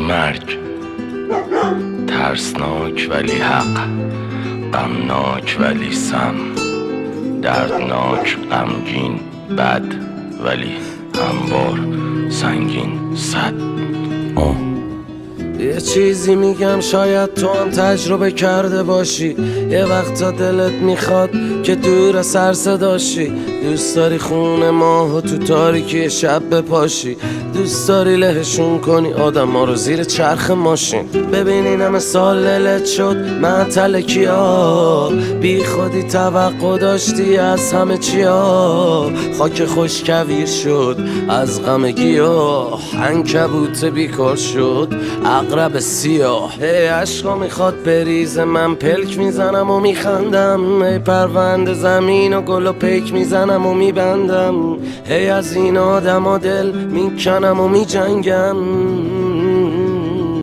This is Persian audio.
مرگ ترسناک ولی حق، غمناک ولی سم، دردناک غمگین بد ولی هموار سنگین صد. یه چیزی میگم شاید تو هم تجربه کرده باشی. یه وقتا دلت میخواد که دور سر صداشی، دوست داری خونه ماهو تو تاریکی شب بپاشی، دوست داری لهشون کنی آدم ها رو زیر چرخ ماشین. ببین این همه سال دلت شد معطل کیا، بی خودی توقع داشتی از همه چیا، خاک خوش کویر شد از غم گیاه، عنکبوت بیکار شد عقرب سیاه. هی عشقا میخواد بریزه من پلک میزنم و میخندم، هی پرونده زمین و گل و پیک میزنم و میبندم، هی از این آدم و دل میکنم و میجنگم.